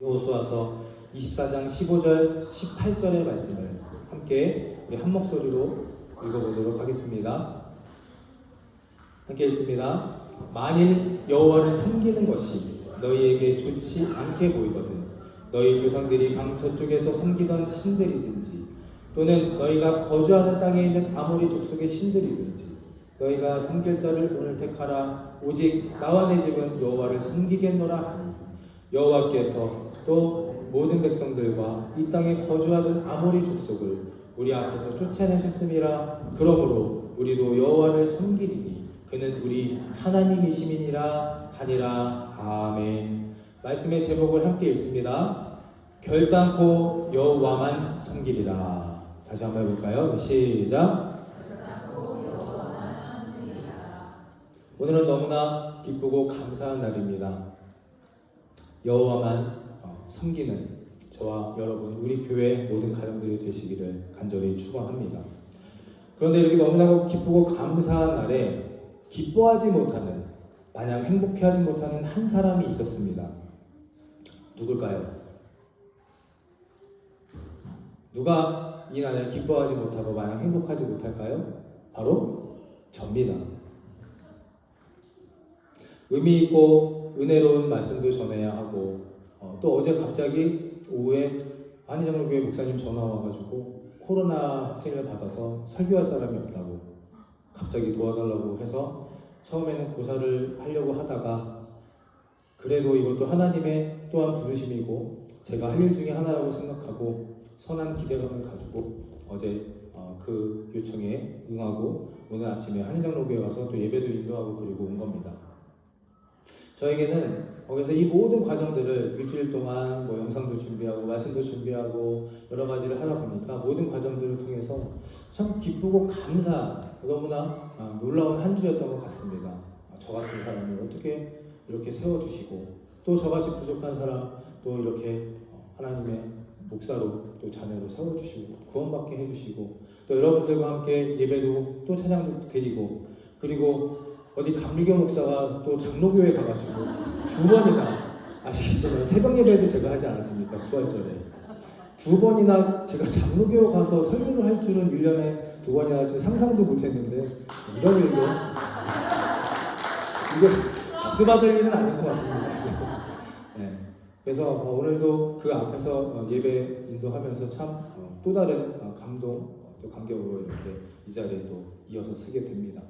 여호수아서 24장 15절 18절의 말씀을 함께 우리 한 목소리로 읽어보도록 하겠습니다. 함께 읽습니다. 만일 여호와를 섬기는 것이 너희에게 좋지 않게 보이거든 너희 조상들이 강 저쪽에서 섬기던 신들이든지 또는 너희가 거주하는 땅에 있는 아모리 족속의 신들이든지 너희가 섬길 자를 오늘 택하라. 오직 나와 내 집은 여호와를 섬기겠노라 하니 여호와께서 또 모든 백성들과 이 땅에 거주하던 아모리 족속을 우리 앞에서 쫓아내셨음이라. 그러므로 우리도 여호와를 섬기리니 그는 우리 하나님이심이니라 하니라. 아멘. 말씀의 제목을 함께 읽습니다. 결단코 여호와만 섬기리라. 다시 한번 해볼까요? 시작. 오늘은 너무나 기쁘고 감사한 날입니다. 여호와만 섬기는 저와 여러분, 우리 교회 모든 가정들이 되시기를 간절히 축원합니다. 그런데 이렇게 너무나 기쁘고 감사한 날에 기뻐하지 못하는, 마냥 행복해하지 못하는 한 사람이 있었습니다. 누굴까요? 누가 이 날에 기뻐하지 못하고 마냥 행복하지 못할까요? 바로 접니다. 의미 있고 은혜로운 말씀도 전해야 하고 또 어제 갑자기 오후에 한의장로교회 목사님 전화 와가지고 코로나 확진을 받아서 설교할 사람이 없다고 갑자기 도와달라고 해서 처음에는 고사를 하려고 하다가 그래도 이것도 하나님의 또한 부르심이고 제가 할 일 중에 하나라고 생각하고 선한 기대감을 가지고 어제 그 요청에 응하고 오늘 아침에 한의장로교회 가서 또 예배도 인도하고 그리고 온 겁니다. 저에게는 그래서 이 모든 과정들을 일주일 동안 영상도 준비하고 말씀도 준비하고 여러 가지를 하다 보니까 모든 과정들을 통해서 참 기쁘고 너무나 놀라운 한 주였던 것 같습니다. 저 같은 사람을 어떻게 이렇게 세워주시고 또 저같이 부족한 사람 또 이렇게 하나님의 목사로 또 자녀로 세워주시고 구원받게 해주시고 또 여러분들과 함께 예배도 또 찬양도 드리고 그리고 어디 감리교 목사가 또 장로교회 가가지고 2번이나 아시겠지만 새벽 예배도 제가 하지 않았습니까? 부활절에 2번이나 제가 장로교 가서 설교를 할 줄은 1년에 2번이나 상상도 못했는데 이런 일도 이게 박수 받을 일은 아닌 것 같습니다. 네. 그래서 오늘도 그 앞에서 예배 인도하면서 참 또 다른 감동 또 감격으로 이렇게 이 자리에 또 이어서 쓰게 됩니다.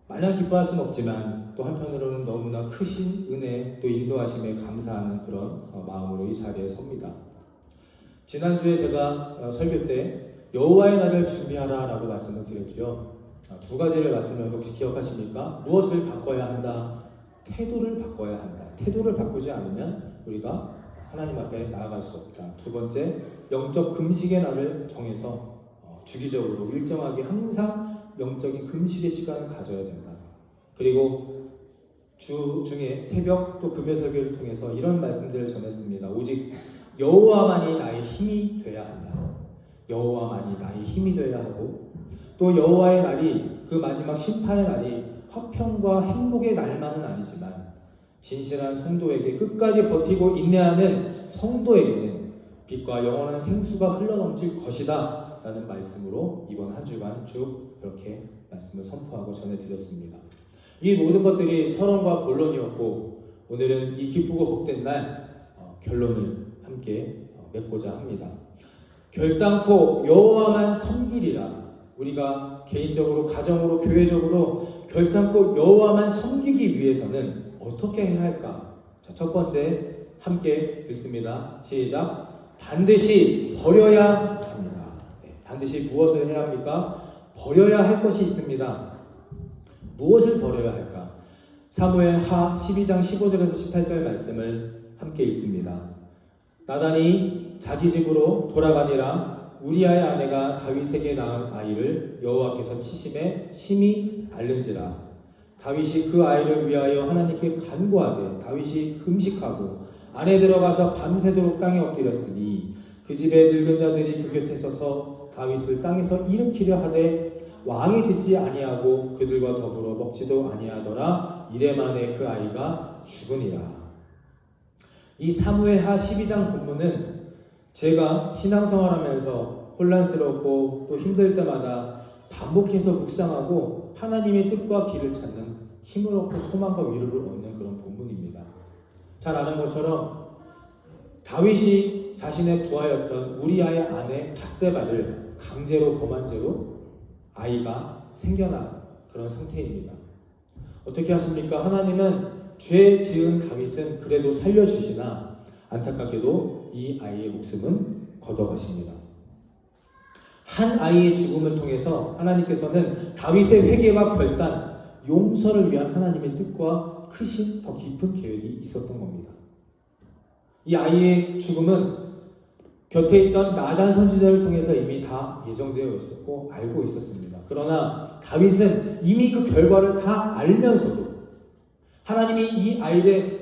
마냥 기뻐할 수는 없지만 또 한편으로는 너무나 크신 은혜 또 인도하심에 감사하는 그런 마음으로 이 자리에 섭니다. 지난주에 제가 설교 때 여호와의 날을 준비하라 라고 말씀을 드렸죠. 2가지를 말씀을 혹시 기억하십니까? 무엇을 바꿔야 한다? 태도를 바꿔야 한다. 태도를 바꾸지 않으면 우리가 하나님 앞에 나아갈 수 없다. 2번째, 영적 금식의 날을 정해서 주기적으로 일정하게 항상 영적인 금식의 시간을 가져야 된다. 그리고 주 중에 새벽 또 금요 설교를 통해서 이런 말씀들을 전했습니다. 오직 여호와만이 나의 힘이 돼야 한다. 여호와만이 나의 힘이 돼야 하고 또 여호와의 날이 그 마지막 심판의 날이 화평과 행복의 날만은 아니지만 진실한 성도에게 끝까지 버티고 인내하는 성도에게는 빛과 영원한 생수가 흘러넘칠 것이다 라는 말씀으로 이번 한 주간 쭉 그렇게 말씀을 선포하고 전해드렸습니다. 이 모든 것들이 서론과 본론이었고 오늘은 이 기쁘고 복된 날 결론을 함께 맺고자 합니다. 결단코 여호와만 섬기리라. 우리가 개인적으로 가정으로 교회적으로 결단코 여호와만 섬기기 위해서는 어떻게 해야 할까? 자, 첫 번째 함께 읽습니다. 시작. 반드시 버려야 합니다. 반드시 무엇을 해야 합니까? 버려야 할 것이 있습니다. 무엇을 버려야 할까? 사무엘하 12장 15절에서 18절 말씀을 함께 읽습니다. 나단이 자기 집으로 돌아가니라. 우리아의 아내가 다윗에게 낳은 아이를 여호와께서 치심에 심히 앓는지라. 다윗이 그 아이를 위하여 하나님께 간구하되 다윗이 금식하고 안에 들어가서 밤새도록 땅에 엎드렸으니 그 집의 늙은 자들이 그 곁에 서서 다윗을 땅에서 일으키려 하되 왕이 듣지 아니하고 그들과 더불어 먹지도 아니하더라. 이래 만에 그 아이가 죽으니라. 이 사무엘하 12장 본문은 제가 신앙생활하면서 혼란스럽고 또 힘들 때마다 반복해서 묵상하고 하나님의 뜻과 길을 찾는 힘을 얻고 소망과 위로를 얻는 그런 본문입니다. 잘 아는 것처럼 다윗이 자신의 부하였던 우리아의 아내 밧세바를 강제로 범한 죄로 아이가 생겨난 그런 상태입니다. 어떻게 하십니까? 하나님은 죄 지은 다윗은 그래도 살려주시나 안타깝게도 이 아이의 목숨은 걷어가십니다. 한 아이의 죽음을 통해서 하나님께서는 다윗의 회개와 결단, 용서를 위한 하나님의 뜻과 크신 더 깊은 계획이 있었던 겁니다. 이 아이의 죽음은 곁에 있던 나단 선지자를 통해서 이미 다 예정되어 있었고 알고 있었습니다. 그러나 다윗은 이미 그 결과를 다 알면서도 하나님이 이 아이의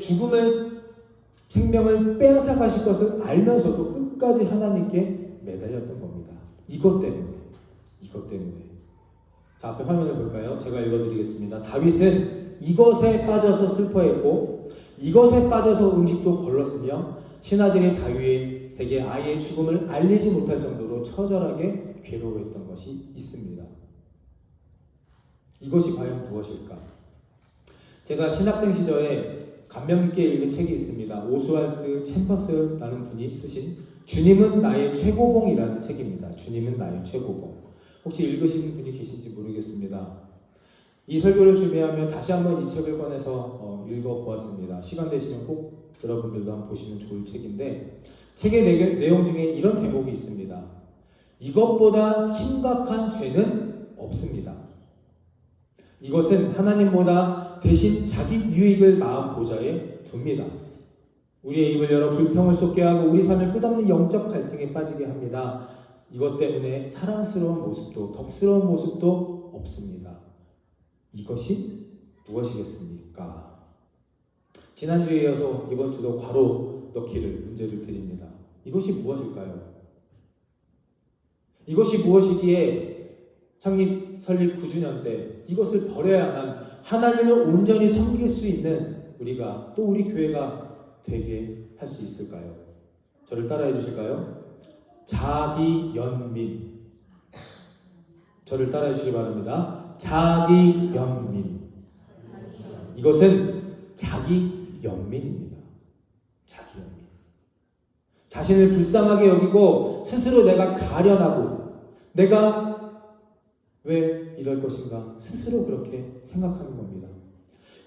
생명을 빼앗아가실 것을 알면서도 끝까지 하나님께 매달렸던 겁니다. 이것 때문에. 자, 앞에 화면을 볼까요? 제가 읽어드리겠습니다. 다윗은 이것에 빠져서 슬퍼했고 이것에 빠져서 음식도 걸렀으며 신하들이 다윗에게 아이의 죽음을 알리지 못할 정도로 처절하게 괴로워했던 것이 있습니다. 이것이 과연 무엇일까? 제가 신학생 시절에 감명 깊게 읽은 책이 있습니다. 오스왈드 챔버스라는 분이 쓰신 주님은 나의 최고봉이라는 책입니다. 주님은 나의 최고봉. 혹시 읽으신 분이 계신지 모르겠습니다. 이 설교를 준비하며 다시 한번 이 책을 꺼내서 읽어보았습니다. 시간 되시면 꼭 여러분들도 한번 보시면 좋을 책인데 책의 내용 중에 이런 대목이 있습니다. 이것보다 심각한 죄는 없습니다. 이것은 하나님보다 대신 자기 유익을 마음 보좌에 둡니다. 우리의 입을 열어 불평을 쏟게 하고 우리 삶을 끝없는 영적 갈등에 빠지게 합니다. 이것 때문에 사랑스러운 모습도 덕스러운 모습도 없습니다. 이것이 무엇이겠습니까? 지난주에 이어서 이번 주도 괄호 넣기를 문제를 드립니다. 이것이 무엇일까요? 이것이 무엇이기에 설립 9주년 때 이것을 버려야만 하나님을 온전히 섬길 수 있는 우리가 또 우리 교회가 되게 할 수 있을까요? 저를 따라해 주실까요? 자기연민. 저를 따라해 주시기 바랍니다. 자기연민. 이것은 자기연민입니다. 자기연민. 자신을 불쌍하게 여기고 스스로 내가 가련하고 내가 왜 이럴 것인가 스스로 그렇게 생각하는 겁니다.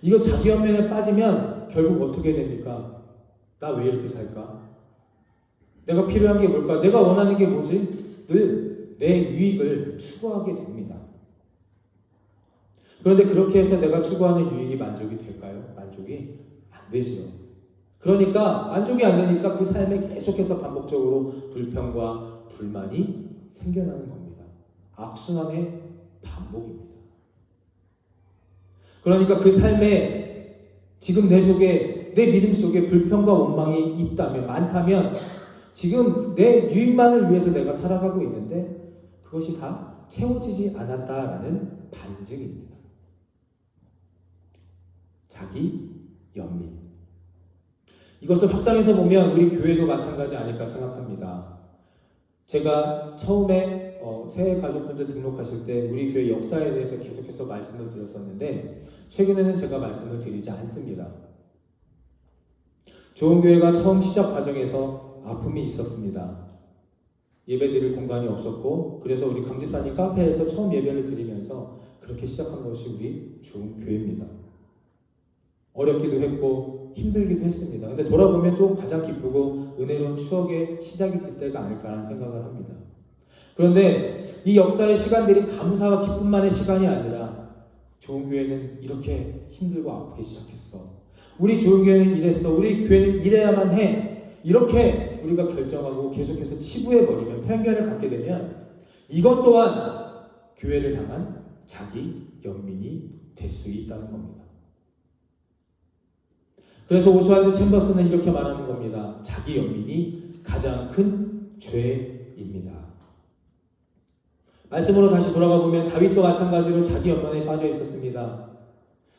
이거 자기연민에 빠지면 결국 어떻게 됩니까? 나 왜 이렇게 살까? 내가 필요한 게 뭘까? 내가 원하는 게 뭐지? 늘 내 유익을 추구하게 됩니다. 그런데 그렇게 해서 내가 추구하는 유익이 만족이 될까요? 만족이 안 되죠. 그러니까 만족이 안 되니까 그 삶에 계속해서 반복적으로 불평과 불만이 생겨나는 겁니다. 악순환의 반복입니다. 그러니까 그 삶에 지금 내 속에 내 믿음 속에 불평과 원망이 있다면 많다면 지금 내 유익만을 위해서 내가 살아가고 있는데 그것이 다 채워지지 않았다라는 반증입니다. 자기 연민. 이것을 확장해서 보면 우리 교회도 마찬가지 아닐까 생각합니다. 제가 처음에 새해 가족분들 등록하실 때 우리 교회 역사에 대해서 계속해서 말씀을 드렸었는데 최근에는 제가 말씀을 드리지 않습니다. 좋은 교회가 처음 시작 과정에서 아픔이 있었습니다. 예배드릴 공간이 없었고 그래서 우리 강집사님 카페에서 처음 예배를 드리면서 그렇게 시작한 것이 우리 좋은 교회입니다. 어렵기도 했고 힘들기도 했습니다. 근데 돌아보면 또 가장 기쁘고 은혜로운 추억의 시작이 그때가 아닐까라는 생각을 합니다. 그런데 이 역사의 시간들이 감사와 기쁨만의 시간이 아니라 좋은 교회는 이렇게 힘들고 아프게 시작했어. 우리 좋은 교회는 이랬어. 우리 교회는 이래야만 해. 이렇게 우리가 결정하고 계속해서 치부해버리면 편견을 갖게 되면 이것 또한 교회를 향한 자기 연민이 될 수 있다는 겁니다. 그래서 오스왈드 챔버스는 이렇게 말하는 겁니다. 자기 연민이 가장 큰 죄입니다. 말씀으로 다시 돌아가 보면 다윗도 마찬가지로 자기 연민에 빠져 있었습니다.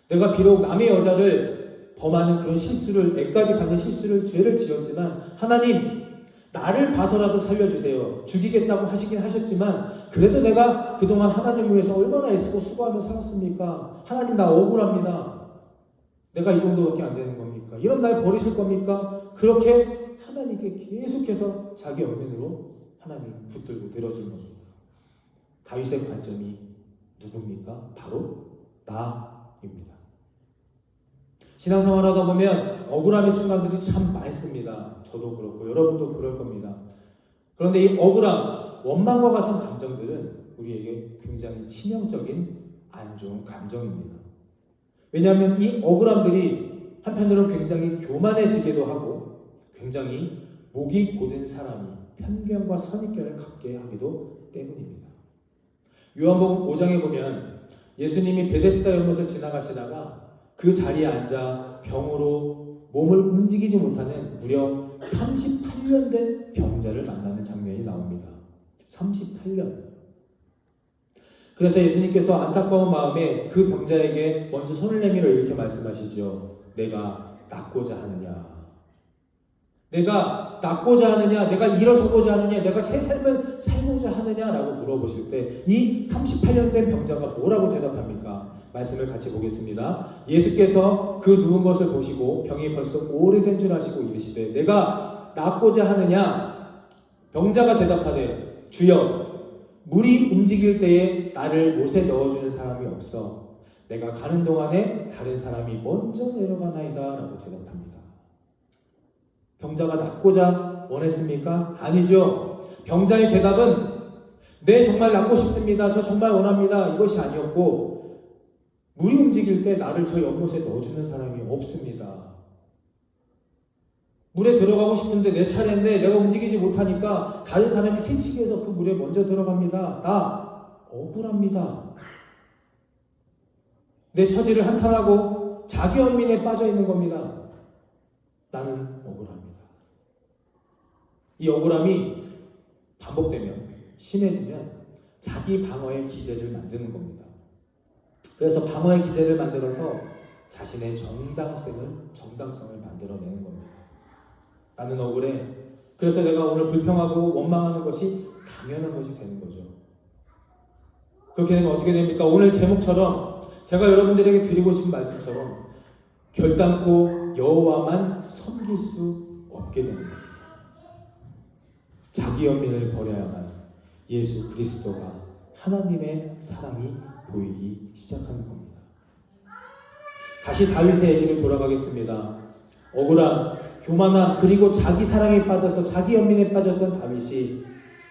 내가 비록 남의 여자를 범하는 그런 실수를, 애까지 갖는 실수를, 죄를 지었지만 하나님 나를 봐서라도 살려주세요. 죽이겠다고 하시긴 하셨지만 그래도 내가 그동안 하나님 위해서 얼마나 애쓰고 수고하며 살았습니까? 하나님 나 억울합니다. 내가 이 정도밖에 안 되는 겁니까? 이런 날 버리실 겁니까? 그렇게 하나님께 계속해서 자기 언변으로 하나님 붙들고 들어준 겁니다. 다윗의 관점이 누굽니까? 바로 나입니다. 신앙생활 하다 보면 억울함의 순간들이 참 많습니다. 저도 그렇고 여러분도 그럴 겁니다. 그런데 이 억울함, 원망과 같은 감정들은 우리에게 굉장히 치명적인 안 좋은 감정입니다. 왜냐하면 이 억울함들이 한편으로는 굉장히 교만해지기도 하고 굉장히 목이 고든 사람이 편견과 선입견을 갖게 하기도 때문입니다. 요한복음 5장에 보면 예수님이 베데스다 연못을 지나가시다가 그 자리에 앉아 병으로 몸을 움직이지 못하는 무려 38년 된 병자를 만나는 장면이 나옵니다. 38년. 그래서 예수님께서 안타까운 마음에 그 병자에게 먼저 손을 내밀어 이렇게 말씀하시죠. 내가 낫고자 하느냐? 내가 낫고자 하느냐? 내가 일어서고자 하느냐? 내가 새 삶을 살고자 하느냐라고 물어보실 때 이 38년 된 병자가 뭐라고 대답합니까? 말씀을 같이 보겠습니다. 예수께서 그 누운 것을 보시고 병이 벌써 오래된 줄 아시고 이르시되 내가 낫고자 하느냐? 병자가 대답하되 주여 물이 움직일 때에 나를 못에 넣어주는 사람이 없어 내가 가는 동안에 다른 사람이 먼저 내려가나이다 라고 대답합니다. 병자가 낫고자 원했습니까? 아니죠. 병자의 대답은 네 정말 낫고 싶습니다. 저 정말 원합니다. 이것이 아니었고 물이 움직일 때 나를 저 연못에 넣어주는 사람이 없습니다. 물에 들어가고 싶은데 내 차례인데 내가 움직이지 못하니까 다른 사람이 새치기 해서 그 물에 먼저 들어갑니다. 나 억울합니다. 내 처지를 한탄하고 자기 연민에 빠져 있는 겁니다. 나는 억울합니다. 이 억울함이 반복되면 심해지면 자기 방어의 기제를 만드는 겁니다. 그래서 방어의 기제를 만들어서 자신의 정당성을 만들어내는 겁니다. 나는 억울해. 그래서 내가 오늘 불평하고 원망하는 것이 당연한 것이 되는 거죠. 그렇게 되면 어떻게 됩니까? 오늘 제목처럼 제가 여러분들에게 드리고 싶은 말씀처럼 결단코 여호와만 섬길 수 없게 됩니다. 자기 연민을 버려야만 예수 그리스도가 하나님의 사랑이 보이기 시작하는 겁니다. 다시 다윗의 얘기를 돌아가겠습니다. 억울함, 교만함, 그리고 자기 사랑에 빠져서 자기 연민에 빠졌던 다윗이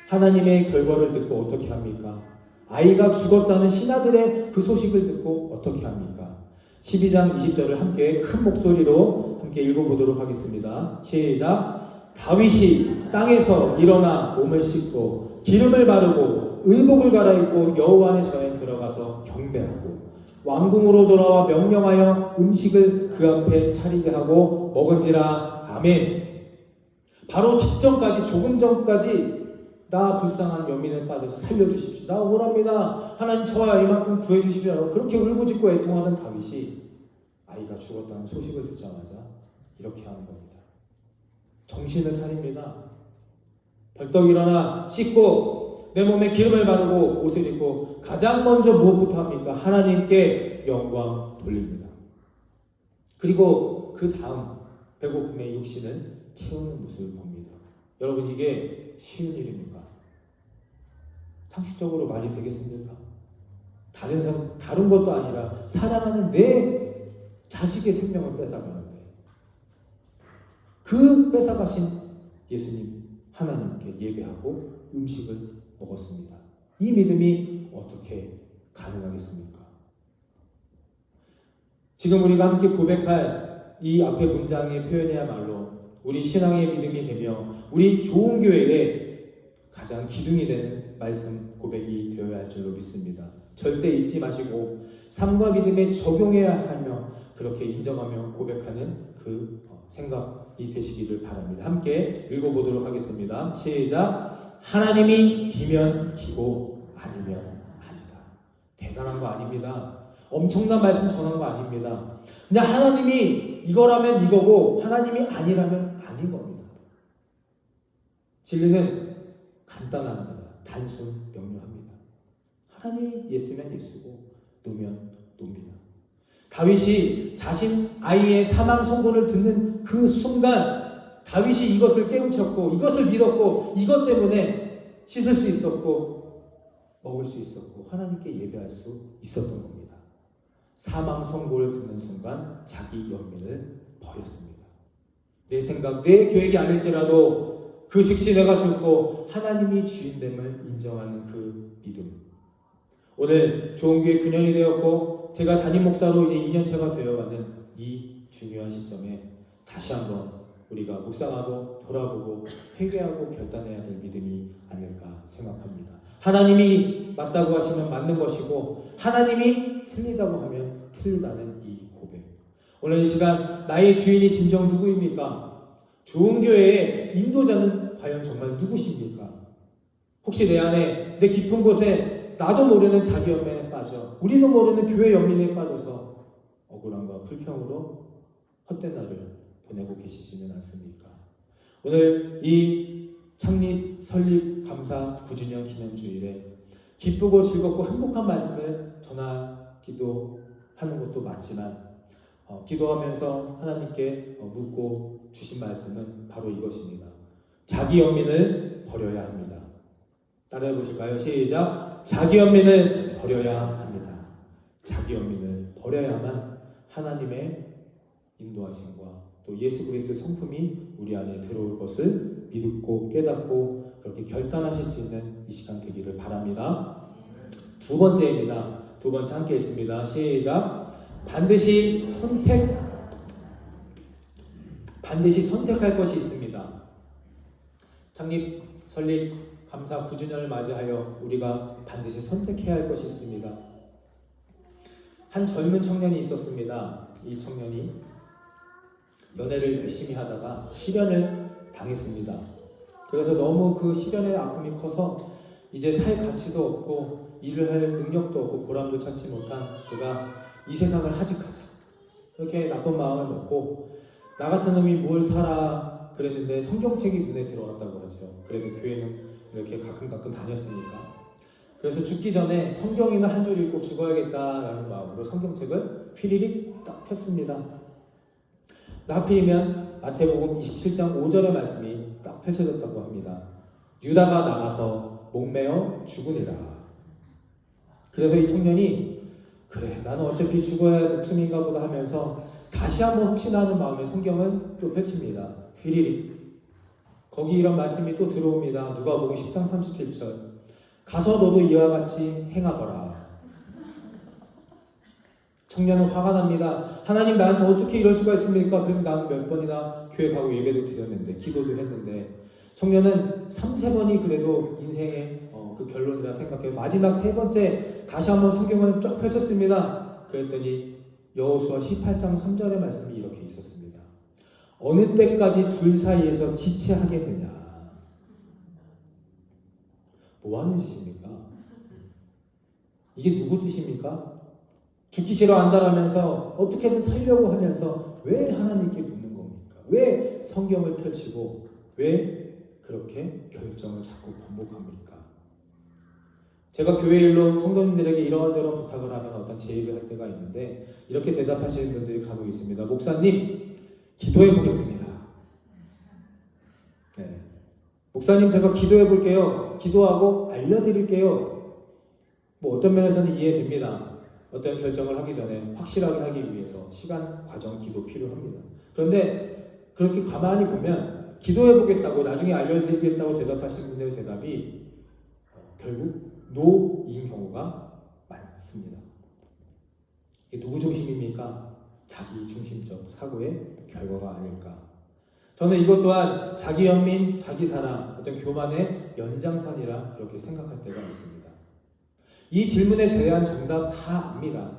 하나님의 결과를 듣고 어떻게 합니까? 아이가 죽었다는 신하들의 그 소식을 듣고 어떻게 합니까? 12장 20절을 함께 큰 목소리로 함께 읽어보도록 하겠습니다. 시작! 다윗이 땅에서 일어나 몸을 씻고 기름을 바르고 의복을 갈아입고 여호와 안의 전에 들어가서 경배하고 왕궁으로 돌아와 명령하여 음식을 그 앞에 차리게 하고 먹은지라. 아멘. 바로 직전까지, 조금 전까지 나 불쌍한 연민에 빠져서 살려주십시오. 나 억울합니다. 하나님 저와 이만큼 구해주십시오. 그렇게 울부짖고 애통하던 다윗이 아이가 죽었다는 소식을 듣자마자 이렇게 하는 겁니다. 정신을 차립니다. 벌떡 일어나 씻고 내 몸에 기름을 바르고 옷을 입고 가장 먼저 무엇부터 합니까? 하나님께 영광 돌립니다. 그리고 그 다음 배고픔의 육신을 채우는 모습을 봅니다. 여러분 이게 쉬운 일입니까? 상식적으로 말이 되겠습니까? 다른 것도 아니라 사랑하는 내 자식의 생명을 뺏어가는데 그 뺏어가신 예수님 하나님께 예배하고 음식을 먹었습니다. 이 믿음이 어떻게 가능하겠습니까? 지금 우리가 함께 고백할 이 앞의 문장의 표현이야말로 우리 신앙의 믿음이 되며 우리 좋은 교회의 가장 기둥이 되는 말씀 고백이 되어야 할 줄로 믿습니다. 절대 잊지 마시고 삶과 믿음에 적용해야 하며 그렇게 인정하며 고백하는 그 생각이 되시기를 바랍니다. 함께 읽어보도록 하겠습니다. 시작! 하나님이 기면 기고 아니면 아니다. 대단한 거 아닙니다. 엄청난 말씀 전한 거 아닙니다. 그냥 하나님이 이거라면 이거고 하나님이 아니라면 아닌 겁니다. 진리는 간단합니다. 단순 명료합니다. 하나님이 예스면 예스고 노면 노입니다. 다윗이 자신 아이의 사망 선고를 듣는 그 순간 다윗이 이것을 깨우쳤고 이것을 믿었고 이것 때문에 씻을 수 있었고 먹을 수 있었고 하나님께 예배할 수 있었던 겁니다. 사망 선고를 듣는 순간 자기 연민을 버렸습니다. 내 생각, 내 계획이 아닐지라도 그 즉시 내가 죽고 하나님이 주인됨을 인정하는 그 믿음. 오늘 좋은교회 9년이 되었고 제가 담임 목사로 이제 2년차가 되어가는 이 중요한 시점에 다시 한번 우리가 묵상하고 돌아보고 회개하고 결단해야 될 믿음이 아닐까 생각합니다. 하나님이 맞다고 하시면 맞는 것이고 하나님이 틀리다고 하면 틀리다는 이 고백. 오늘 이 시간 나의 주인이 진정 누구입니까? 좋은 교회의 인도자는 과연 정말 누구십니까? 혹시 내 안에 내 깊은 곳에 나도 모르는 자기 연민에 빠져 우리도 모르는 교회 연민에 빠져서 억울함과 불평으로 헛된 날을 보내고 계시지는 않습니까? 오늘 이 창립 설립 감사 9주년 기념주일에 기쁘고 즐겁고 행복한 말씀을 전하기도 하는 것도 맞지만 기도하면서 하나님께 묻고 주신 말씀은 바로 이것입니다. 자기 연민을 버려야 합니다. 따라해 보실까요? 시작! 자기 연민을 버려야 합니다. 자기 연민을 버려야만 하나님의 인도하심과 또 예수 그리스도의 성품이 우리 안에 들어올 것을 믿고 깨닫고 그렇게 결단하실 수 있는 이 시간 되기를 바랍니다. 두 번째입니다. 두 번째 함께 읽습니다. 시작! 반드시 선택할 것이 있습니다. 창립, 설립, 감사 9주년을 맞이하여 우리가 반드시 선택해야 할 것이 있습니다. 한 젊은 청년이 있었습니다. 이 청년이 연애를 열심히 하다가 실연을 당했습니다. 그래서 너무 그 실연의 아픔이 커서 이제 살 가치도 없고 일을 할 능력도 없고 보람도 찾지 못한 그가 이 세상을 하직하자 이렇게 나쁜 마음을 먹고 나 같은 놈이 뭘 살아 그랬는데 성경책이 눈에 들어왔다고 하죠. 그래도 교회는 이렇게 가끔 다녔으니까. 그래서 죽기 전에 성경이나 한 줄 읽고 죽어야겠다라는 마음으로 성경책을 휘리릭 딱 폈습니다. 하필이면 마태복음 27장 5절의 말씀이 딱 펼쳐졌다고 합니다. 유다가 나가서 목매어 죽으니라. 그래서 이 청년이 그래 나는 어차피 죽어야 할 목숨인가 보다 하면서 다시 한번 혹시나 하는 마음에 성경을 또 펼칩니다. 휘리릭. 거기 이런 말씀이 또 들어옵니다. 누가복음 10장 37절. 가서 너도 이와 같이 행하거라. 청년은 화가 납니다. 하나님 나한테 어떻게 이럴 수가 있습니까? 그래서 나는 몇 번이나 교회 가고 예배도 드렸는데 기도도 했는데 청년은 3-4번이 그래도 인생의 그 결론이라 생각해요. 마지막 3번째 다시 한번 성경을 쫙 펼쳤습니다. 그랬더니 여호수아 18장 3절의 말씀이 이렇게 있었습니다. 어느 때까지 둘 사이에서 지체하겠느냐. 뭐 하는 짓입니까? 이게 누구 뜻입니까? 죽기 싫어한다라면서 어떻게든 살려고 하면서 왜 하나님께 묻는 겁니까? 왜 성경을 펼치고 왜 그렇게 결정을 자꾸 반복합니까? 제가 교회 일로 성도님들에게 이런저런 부탁을 하면 어떤 제의를 할 때가 있는데 이렇게 대답하시는 분들이 간혹 있습니다. 목사님 기도해 보겠습니다. 네. 목사님 제가 기도해 볼게요. 기도하고 알려드릴게요. 뭐 어떤 면에서는 이해됩니다. 어떤 결정을 하기 전에 확실하게 하기 위해서 시간, 과정, 기도 필요합니다. 그런데 그렇게 가만히 보면 기도해 보겠다고 나중에 알려드리겠다고 대답하시는 분들의 대답이 결국 노인 경우가 많습니다. 이게 누구 중심입니까? 자기 중심적 사고의 결과가 아닐까. 저는 이것 또한 자기 연민, 자기 사랑, 어떤 교만의 연장선이라 그렇게 생각할 때가 있습니다. 이 질문에 대한 정답 다 압니다.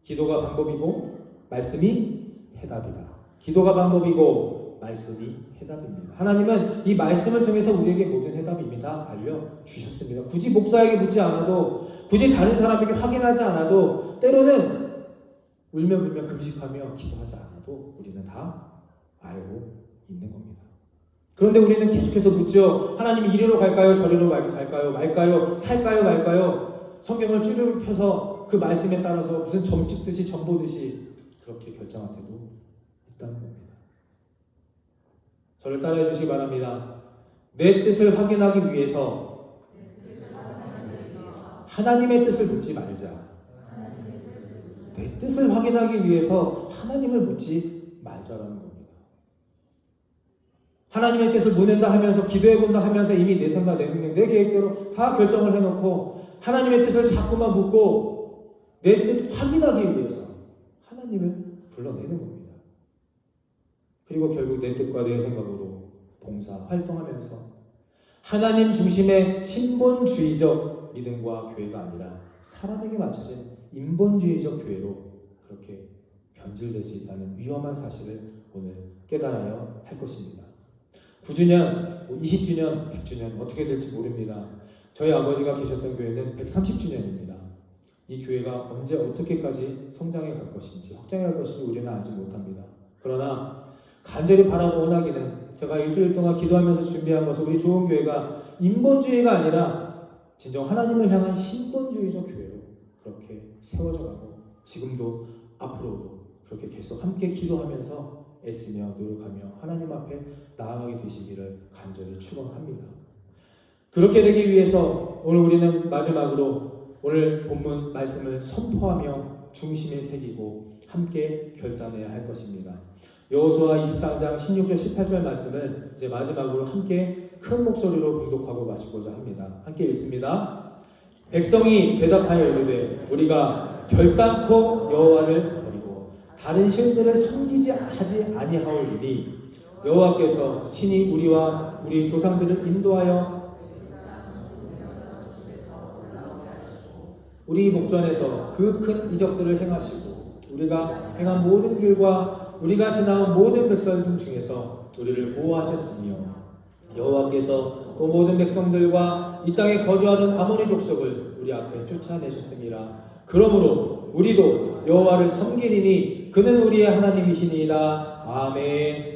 기도가 방법이고 말씀이 해답이다. 기도가 방법이고 말씀이 해답입니다. 하나님은 이 말씀을 통해서 우리에게 모든 해답이 이미 다 알려주셨습니다. 굳이 목사에게 묻지 않아도 굳이 다른 사람에게 확인하지 않아도 때로는 울며 불며 금식하며 기도하지 않아도 우리는 다 알고 있는 겁니다. 그런데 우리는 계속해서 묻죠. 하나님이 이리로 갈까요? 저리로 갈까요? 말까요? 살까요? 말까요? 성경을 쭈르륵 펴서 그 말씀에 따라서 무슨 점 찍듯이 점 보듯이 그렇게 결정할 때도 있다는 겁니다. 저를 따라해 주시기 바랍니다. 내 뜻을 확인하기 위해서 하나님의 뜻을 묻지 말자. 내 뜻을 확인하기 위해서 하나님을 묻지 말자라는 겁니다. 하나님의 뜻을 묻는다 하면서 기도해본다 하면서 이미 내 생각, 내 능력, 내 계획대로 다 결정을 해놓고 하나님의 뜻을 자꾸만 묻고 내 뜻 확인하기 위해서 하나님을 불러내는 겁니다. 그리고 결국 내 뜻과 내 생각으로 봉사, 활동하면서 하나님 중심의 신본주의적 믿음과 교회가 아니라 사람에게 맞춰진 인본주의적 교회로 그렇게 변질될 수 있다는 위험한 사실을 오늘 깨달아야 할 것입니다. 9주년, 20주년, 100주년 어떻게 될지 모릅니다. 저희 아버지가 계셨던 교회는 130주년입니다. 이 교회가 언제 어떻게까지 성장해 갈 것인지 확장해 갈 것인지 우리는 알지 못합니다. 그러나 간절히 바라고 원하기는 제가 일주일 동안 기도하면서 준비한 것은 우리 좋은 교회가 인본주의가 아니라 진정 하나님을 향한 신본주의적 교회로 그렇게 세워져 가고 지금도 앞으로도 그렇게 계속 함께 기도하면서 애쓰며 노력하며 하나님 앞에 나아가게 되시기를 간절히 축원합니다. 그렇게 되기 위해서 오늘 우리는 마지막으로 오늘 본문 말씀을 선포하며 중심에 새기고 함께 결단해야 할 것입니다. 여호수아 24장 16절 18절 말씀을 이제 마지막으로 함께 큰 목소리로 봉독하고 마치고자 합니다. 함께 읽습니다. 백성이 대답하여 이르되 우리가 결단코 여호와를 버리고 다른 신들을 섬기지 하지 아니하오리니 여호와께서 친히 우리와 우리 조상들을 인도하여 우리 목전에서 그 큰 이적들을 행하시고 우리가 행한 모든 길과 우리가 지나온 모든 백성 중에서 우리를 보호하셨으며 여호와께서 또 모든 백성들과 이 땅에 거주하던 아모리 족속을 우리 앞에 쫓아내셨습니다. 그러므로 우리도 여호와를 섬기리니 그는 우리의 하나님이시니이다. 아멘.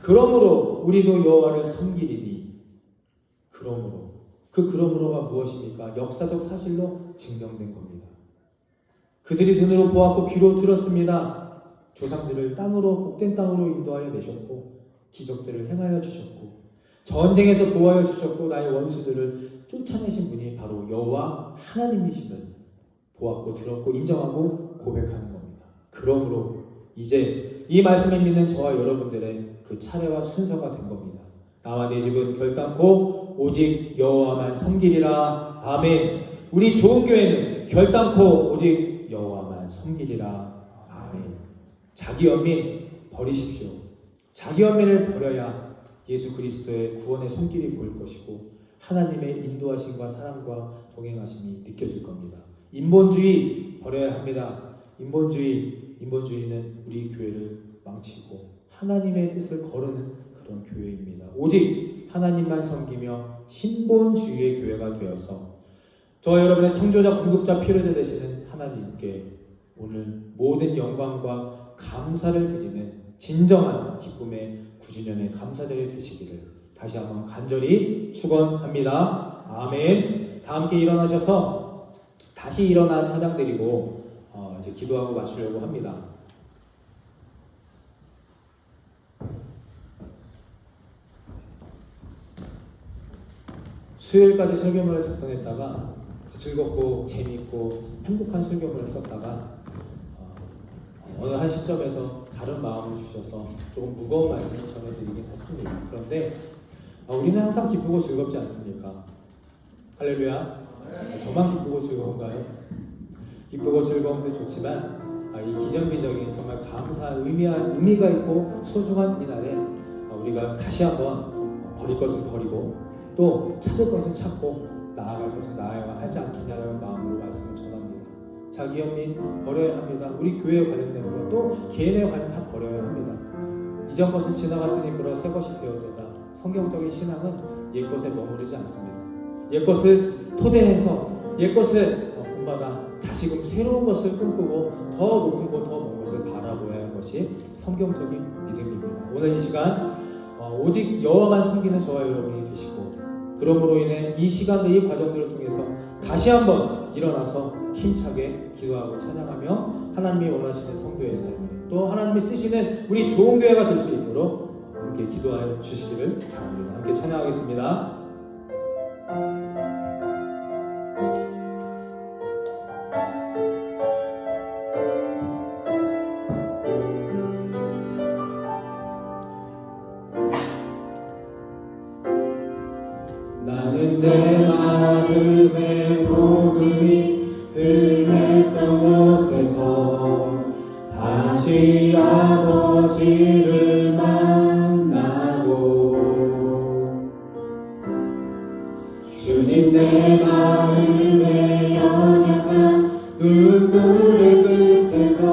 그러므로 우리도 여호와를 섬기리니 그러므로가 무엇입니까? 역사적 사실로 증명된 겁니다. 그들이 눈으로 보았고 귀로 들었습니다. 조상들을 복된 땅으로 인도하여 내셨고 기적들을 행하여 주셨고 전쟁에서 보호하여 주셨고 나의 원수들을 쫓아내신 분이 바로 여호와 하나님이심을 보았고 들었고 인정하고 고백하는 겁니다. 그러므로 이제 이 말씀을 믿는 저와 여러분들의 그 차례와 순서가 된 겁니다. 나와 내 집은 결단코 오직 여호와만 섬기리라. 아멘. 우리 좋은 교회는 결단코 오직 여호와만 섬기리라. 아멘. 자기 연민 버리십시오. 자기 연민을 버려야 예수 그리스도의 구원의 손길이 보일 것이고 하나님의 인도하심과 사랑과 동행하심이 느껴질 겁니다. 인본주의 버려야 합니다. 인본주의는 우리 교회를 망치고 하나님의 뜻을 거르는 그런 교회입니다. 오직 하나님만 섬기며 신본주의의 교회가 되어서 저와 여러분의 창조자, 공급자, 필요자 되시는 하나님께 오늘 모든 영광과 감사를 드리는 진정한 기쁨의 9주년의 감사절이 되시기를 다시 한번 간절히 축원합니다. 아멘. 다 함께 일어나셔서 다시 일어나 찬양 드리고 이제 기도하고 마치려고 합니다. 수요일까지 설교문을 작성했다가 즐겁고 재미있고 행복한 설교문을 썼다가 어느 한 시점에서 다른 마음을 주셔서 조금 무거운 말씀을 전해드리긴 했습니다. 그런데 우리는 항상 기쁘고 즐겁지 않습니까? 할렐루야. 저만 기쁘고 즐거운가요? 기쁘고 즐거움도 좋지만 이 기념비적인 정말 감사한 의미가 있고 소중한 이날에 우리가 다시 한번 버릴 것을 버리고 또 찾을 것을 찾고 나아갈 것을 나아야 하지 않겠냐는 마음으로 말씀을 전합니다. 자기 연민 버려야 합니다. 우리 교회에 관련된 것 또 개인에 관련 다 버려야 합니다. 이전 것은 지나갔으니 그러 새 것이 되어되다. 성경적인 신앙은 옛것에 머무르지 않습니다. 옛것을 토대해서 옛것을 본받아 다시금 새로운 것을 꿈꾸고 더 높은 곳, 더 먼 곳을 것이 성경적인 믿음입니다. 오늘 이 시간 오직 여호와만 섬기는 저와 여러분이 되시고, 그러므로 인해 이 시간들, 이 과정들을 통해서 다시 한번 일어나서 힘차게 기도하고 찬양하며 하나님이 원하시는 성도의 삶, 또 하나님이 쓰시는 우리 좋은 교회가 될 수 있도록 함께 기도하여 주시기를 바랍니다. 함께 찬양하겠습니다. 나는 내 마음의 복음이 흥했던 곳에서 다시 아버지를 만나고, 주님 내 마음의 연약한 눈물의 끝에서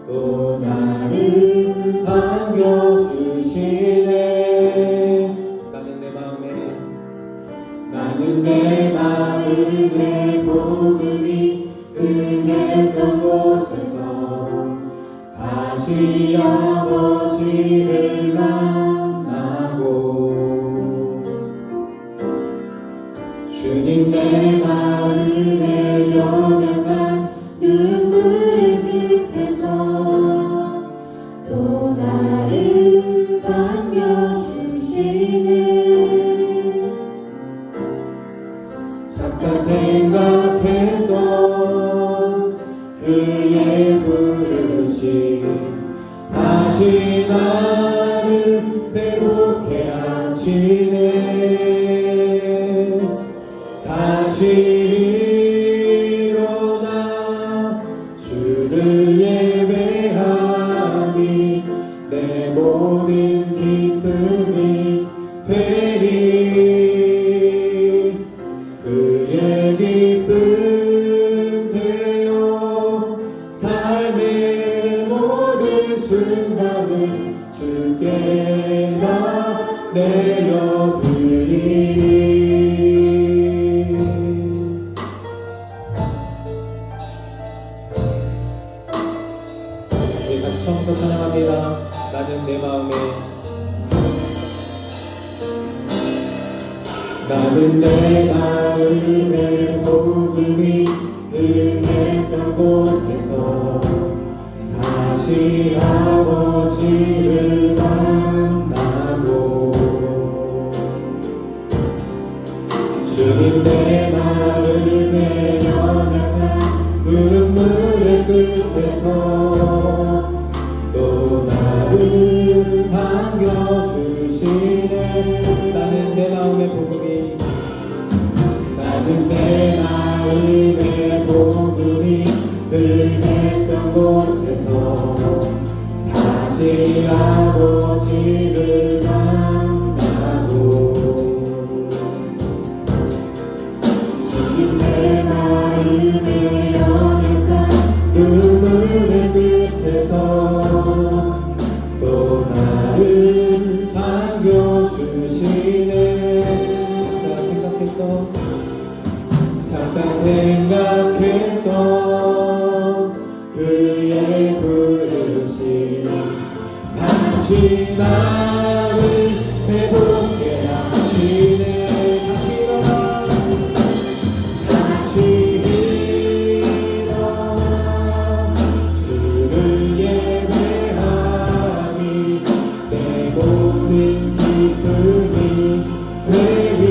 또 나를 반겨주시네. 나는 내 마음의 복음이 흥했던 곳에서 다시 아버지를 만나고, 주님 내 마음의 연약한 눈물의 끝에서 또 나를 반겨주시네. 잠깐 생각했던 그의 부르심 다시 나를 회복해 하시네. 다시 일어나 주를 예배하니 내 모든 기쁨이 되리. 그의 기쁨 되어 삶의 모든 순간을 주께 다 내어드리리. 우리 다시 처음부터 찬양합니다. 나는 내 마음에 나는 내 마음의 복음이 흥했던 곳에서 다시 아버지를 만나고, 주님 내 마음의 연약한 눈물의 끝에서 또 나를 반겨주시네. 나는 내 마음의 복음이 내 마음의 복음이 흥했던 곳에서 다시 아버지를 만나고, 주님 내 마음의 연약한 눈물의 끝에서 또 나를 반겨주시네. 잠깐 생각했던 그의 부르심 다시 나를 회복해 하시네. 다시 일어나 주를 예배하니 내 모든 기쁨이 되리.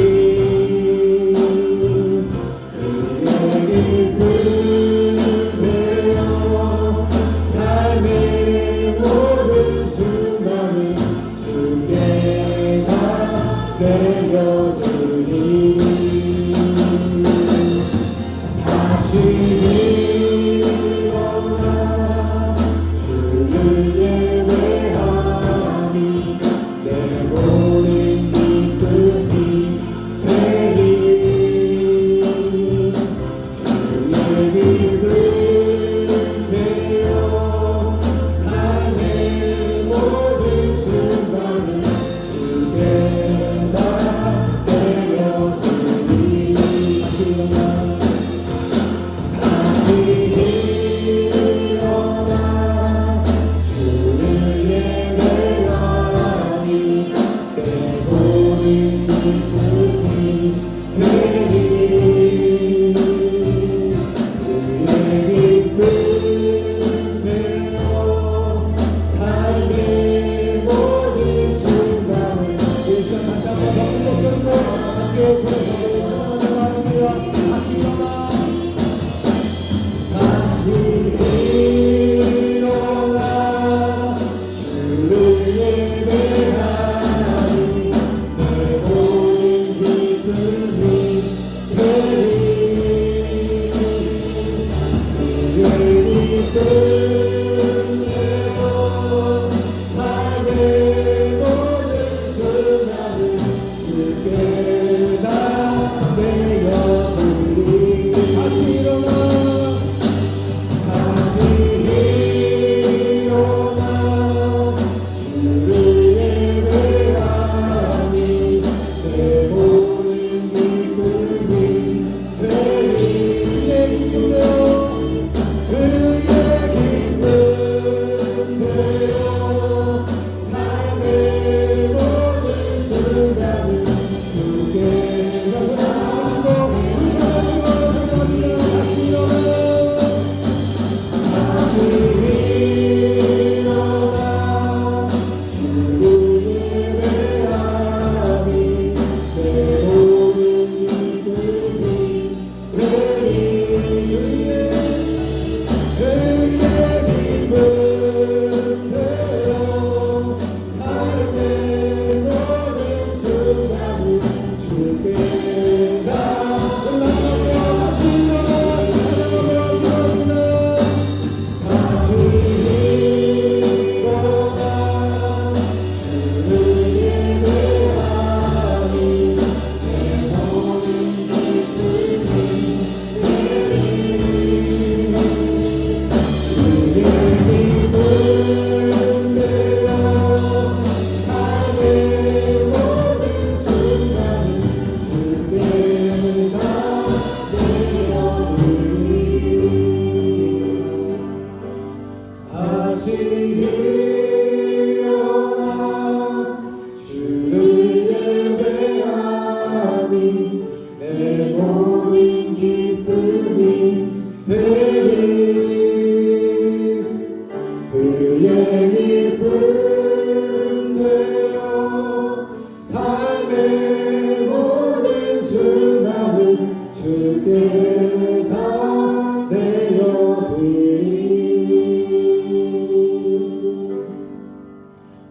내 모든 수나는 주께 다 내어드리니.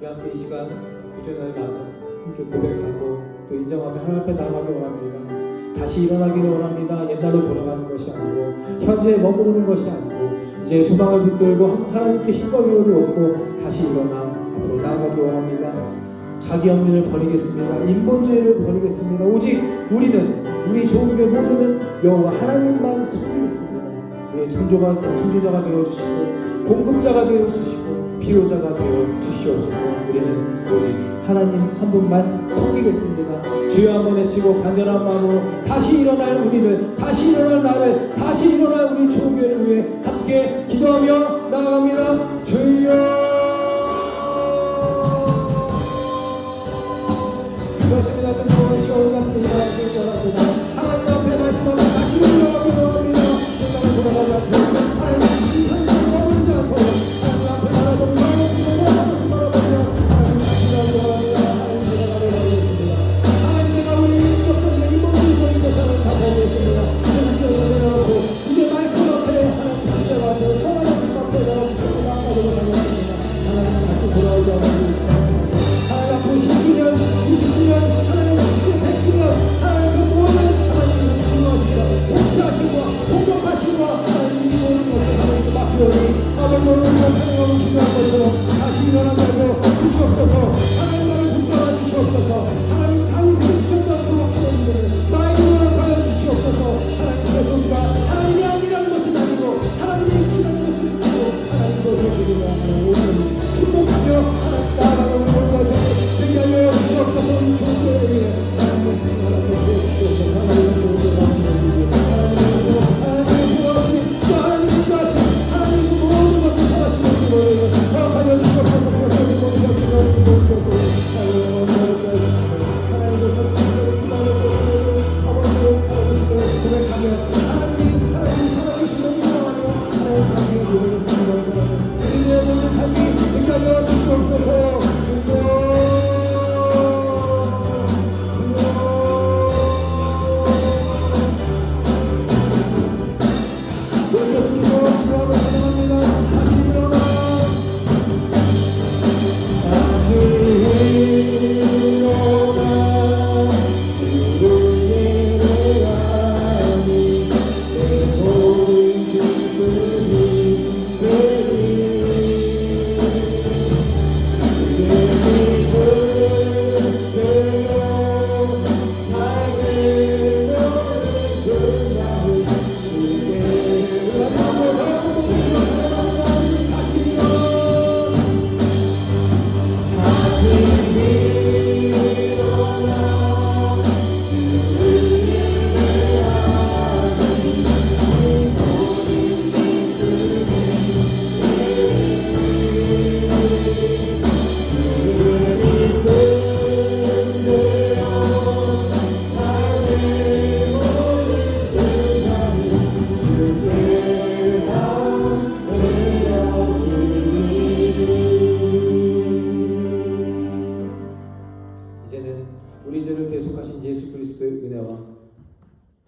함께 이 시간 구전을 맞아 함께 고백하고 또 인정하며 하나님 앞에 나아가기 원합니다. 다시 일어나기를 원합니다. 옛날로 돌아가는 것이 아니고 현재에 머무르는 것이 아니고 이제 소망을 붙들고 하나님께 힘과 위로를 얻고 다시 일어나 앞으로 나아가기 원합니다. 자기 영민을 버리겠습니다. 인본주의를 버리겠습니다. 오직 우리 좋은 교회 모두는 여호와 하나님만 섬기겠습니다. 우리의 창조자가 되어주시고 공급자가 되어주시고 필요자가 되어주시옵소서. 우리는 오직 하나님 한 분만 섬기겠습니다. 주여 한번 외치고 간절한 마음으로 다시 일어날 우리를, 다시 일어날 나를, 다시 일어날 우리 좋은 교회를 위해 함께 기도하며 나아갑니다. 주여. 그렇습니다. 좀 좋은 시간을 갖고 일어나길 원합니다. 하나님 앞에 말씀하며 다시 일어나기를 원합니다. 세상을 돌아가지 않고 하나님 현실을 버리지 않고 하나님 앞에 바라보고 주님의 하나님 바라보며 하나님 다시라고 원합니다. 하나님 제가 가려가겠습니다. 하나님 제가 우리 인격적인 인본주의적인 것을 다 버리겠습니다. 이제 내려놓고 이제 말씀 앞에 하나님 십자가 앞에 선한 말씀 앞에 나가고 나아가도록 하겠습니다. 하나님 다시 돌아오지 않고 하나님 앞으로 10주년, 20주년, 하나님 10주년, 100주년, 하나님 그 모든 하나님 인도하시고 통치하시고 공격하시고 하나님 이 모든 것을 하나님께 맡기오니 아버지 오늘 우리가 찬양하고 기도한 것처럼 다시 일어나게 주시옵소서. 하나님 나를 붙잡아 주시옵소서. 하나님 다윗을 주셨던 그 목소리들을 나의 눈을 가려 주시옵소서. 하나님께서 우리가 하나님이 아니라는 것을 알고 하나님이 있다는 것을 믿고 하나님 것을 믿으며 오늘 순복하며 하나님 나아가는 우리 모두가 되게 하여 주시옵소서. 우리 좋은 교회를 위해 하나님의 생각을 주시옵소서. 하나님의 좋은 교회를 하나님의 구하신 또 하나님 인도하신 하나님 그 모든 것을 살아시는 우리를 허락하여 주시옵소서. 그것을 믿고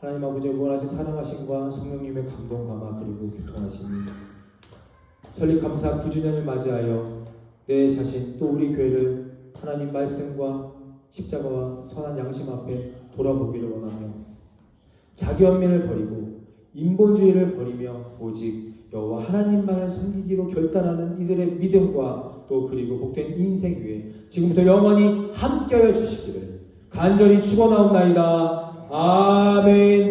하나님 아버지의 무한하신 사랑하심과 성령님의 감동 감화 그리고 교통하심이 설립 감사 9주년을 맞이하여 내 자신 또 우리 교회를 하나님 말씀과 십자가와 선한 양심 앞에 돌아보기를 원하며 자기 연민을 버리고 인본주의를 버리며 오직 여호와 하나님만을 섬기기로 결단하는 이들의 믿음과 또 그리고 복된 인생 위에 지금부터 영원히 함께하여 주시기를 간절히 축원하옵나이다. 아멘.